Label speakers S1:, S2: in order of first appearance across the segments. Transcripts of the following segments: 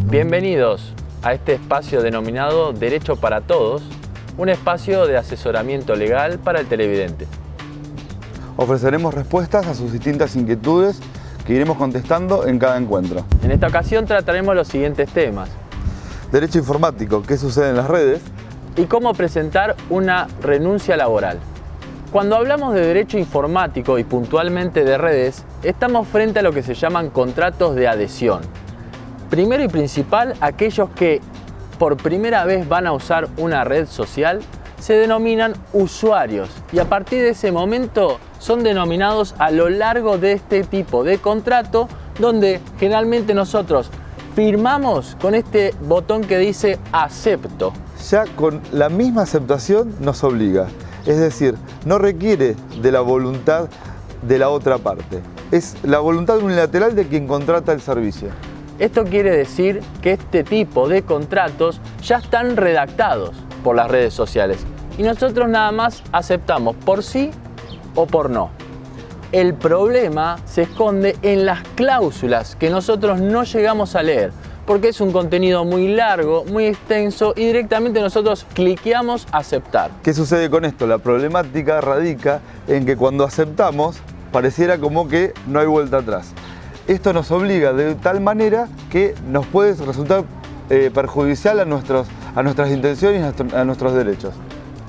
S1: Bienvenidos a este espacio denominado Derecho para Todos, un espacio de asesoramiento legal para el televidente.
S2: Ofreceremos respuestas a sus distintas inquietudes que iremos contestando en cada encuentro.
S1: En esta ocasión trataremos los siguientes temas:
S2: Derecho informático, qué sucede en las redes,
S1: y cómo presentar una renuncia laboral. Cuando hablamos de derecho informático y puntualmente de redes, estamos frente a lo que se llaman contratos de adhesión. Primero y principal, aquellos que por primera vez van a usar una red social se denominan usuarios y a partir de ese momento son denominados a lo largo de este tipo de contrato, donde generalmente nosotros firmamos con este botón que dice acepto.
S2: Ya con la misma aceptación nos obliga, es decir, no requiere de la voluntad de la otra parte, es la voluntad unilateral de quien contrata el servicio.
S1: Esto quiere decir que este tipo de contratos ya están redactados por las redes sociales y nosotros nada más aceptamos por sí o por no. El problema se esconde en las cláusulas que nosotros no llegamos a leer, porque es un contenido muy largo, muy extenso y directamente nosotros cliqueamos aceptar.
S2: ¿Qué sucede con esto? La problemática radica en que cuando aceptamos pareciera como que no hay vuelta atrás. Esto nos obliga de tal manera que nos puede resultar perjudicial a nuestras intenciones y a nuestros derechos.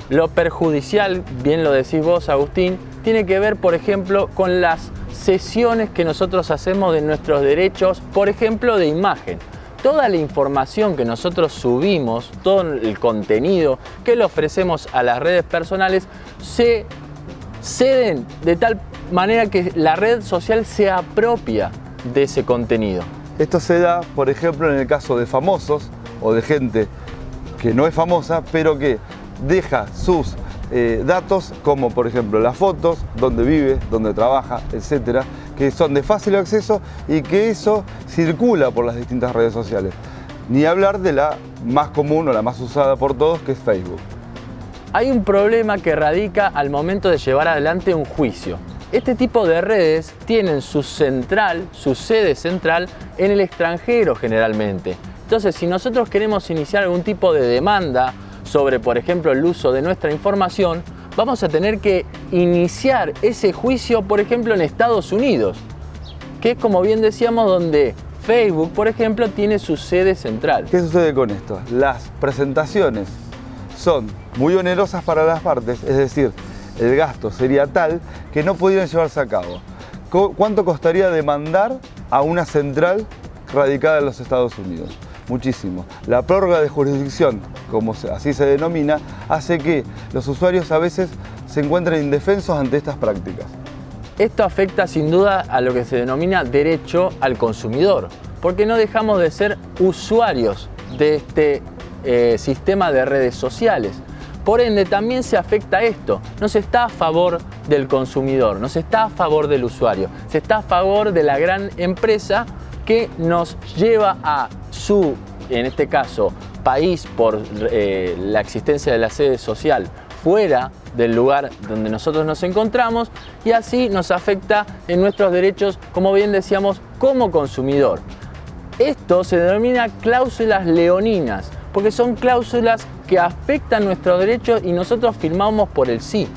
S1: Lo perjudicial, bien lo decís vos, Agustín, tiene que ver, por ejemplo, con las cesiones que nosotros hacemos de nuestros derechos, por ejemplo, de imagen. Toda la información que nosotros subimos, todo el contenido que le ofrecemos a las redes personales, se ceden de tal manera que la red social se apropia de ese contenido.
S2: Esto se da, por ejemplo, en el caso de famosos o de gente que no es famosa, pero que deja sus datos, como por ejemplo las fotos, dónde vive, dónde trabaja, etcétera, que son de fácil acceso y que eso circula por las distintas redes sociales. Ni hablar de la más común o la más usada por todos, que es Facebook.
S1: Hay un problema que radica al momento de llevar adelante un juicio. Este tipo de redes tienen su sede central en el extranjero generalmente. Entonces, si nosotros queremos iniciar algún tipo de demanda sobre, por ejemplo, el uso de nuestra información, vamos a tener que iniciar ese juicio, por ejemplo, en Estados Unidos, que es, como bien decíamos, donde Facebook, por ejemplo, tiene su sede central.
S2: ¿Qué sucede con esto? Las presentaciones son muy onerosas para las partes, es decir, el gasto sería tal que no pudieran llevarse a cabo. ¿Cuánto costaría demandar a una central radicada en los Estados Unidos? Muchísimo. La prórroga de jurisdicción, como así se denomina, hace que los usuarios a veces se encuentren indefensos ante estas prácticas.
S1: Esto afecta sin duda a lo que se denomina derecho al consumidor, porque no dejamos de ser usuarios de este sistema de redes sociales. Por ende, también se afecta esto. No se está a favor del consumidor, no se está a favor del usuario, se está a favor de la gran empresa que nos lleva a su, en este caso, país por la existencia de la sede social fuera del lugar donde nosotros nos encontramos y así nos afecta en nuestros derechos, como bien decíamos, como consumidor. Esto se denomina cláusulas leoninas, porque son cláusulas que afectan nuestros derechos y nosotros firmamos por el sí.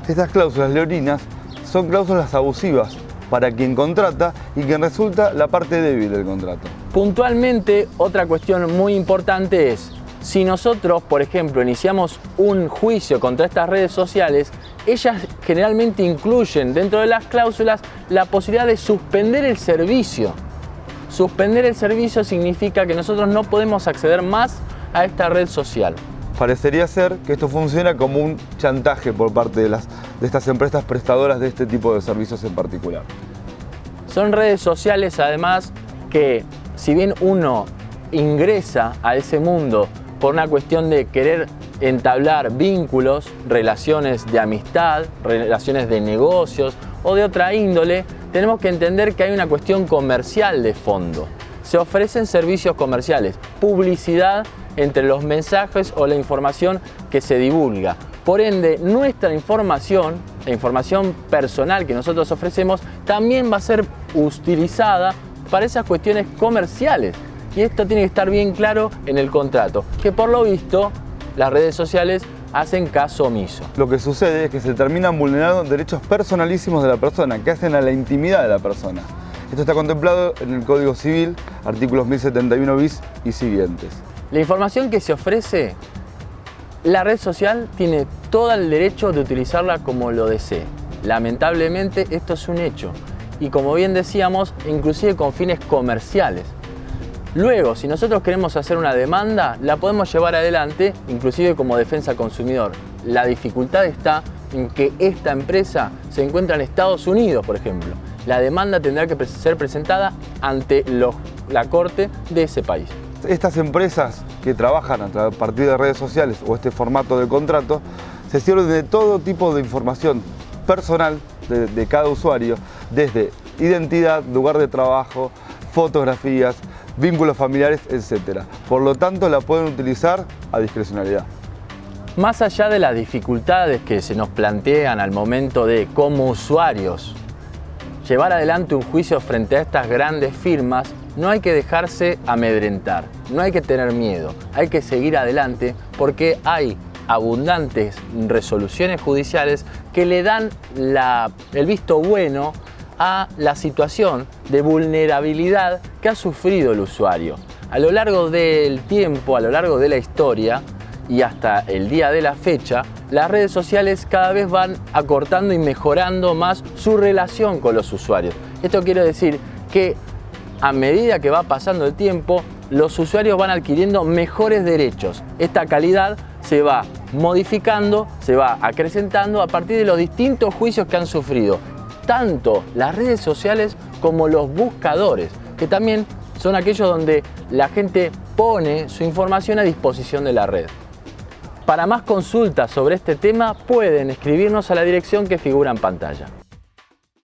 S2: Estas cláusulas leoninas son cláusulas abusivas para quien contrata y quien resulta la parte débil del contrato.
S1: Puntualmente, otra cuestión muy importante es, si nosotros, por ejemplo, iniciamos un juicio contra estas redes sociales, ellas generalmente incluyen dentro de las cláusulas la posibilidad de suspender el servicio. Suspender el servicio significa que nosotros no podemos acceder más a esta red social.
S2: Parecería ser que esto funciona como un chantaje por parte de estas empresas prestadoras de este tipo de servicios en particular.
S1: Son redes sociales además que, si bien uno ingresa a ese mundo por una cuestión de querer entablar vínculos, relaciones de amistad, relaciones de negocios o de otra índole, tenemos que entender que hay una cuestión comercial de fondo. Se ofrecen servicios comerciales, publicidad entre los mensajes o la información que se divulga. Por ende, nuestra información, la información personal que nosotros ofrecemos, también va a ser utilizada para esas cuestiones comerciales. Y esto tiene que estar bien claro en el contrato, que por lo visto las redes sociales hacen caso omiso.
S2: Lo que sucede es que se terminan vulnerando derechos personalísimos de la persona, que hacen a la intimidad de la persona. Esto está contemplado en el Código Civil, artículos 1071 bis y siguientes.
S1: La información que se ofrece, la red social tiene todo el derecho de utilizarla como lo desee. Lamentablemente esto es un hecho y, como bien decíamos, inclusive con fines comerciales. Luego, si nosotros queremos hacer una demanda, la podemos llevar adelante, inclusive como defensa al consumidor. La dificultad está en que esta empresa se encuentra en Estados Unidos, por ejemplo. La demanda tendrá que ser presentada ante la corte de ese país.
S2: Estas empresas que trabajan a partir de redes sociales o este formato de contrato se sirven de todo tipo de información personal de cada usuario, desde identidad, lugar de trabajo, fotografías, vínculos familiares, etc. Por lo tanto, la pueden utilizar a discrecionalidad.
S1: Más allá de las dificultades que se nos plantean al momento de, como usuarios, llevar adelante un juicio frente a estas grandes firmas, no hay que dejarse amedrentar, no hay que tener miedo, hay que seguir adelante porque hay abundantes resoluciones judiciales que le dan el visto bueno a la situación de vulnerabilidad que ha sufrido el usuario. A lo largo del tiempo, a lo largo de la historia y hasta el día de la fecha, las redes sociales cada vez van acortando y mejorando más su relación con los usuarios. Esto quiere decir que a medida que va pasando el tiempo, los usuarios van adquiriendo mejores derechos. Esta calidad se va modificando, se va acrecentando a partir de los distintos juicios que han sufrido, tanto las redes sociales como los buscadores, que también son aquellos donde la gente pone su información a disposición de la red. Para más consultas sobre este tema pueden escribirnos a la dirección que figura en pantalla.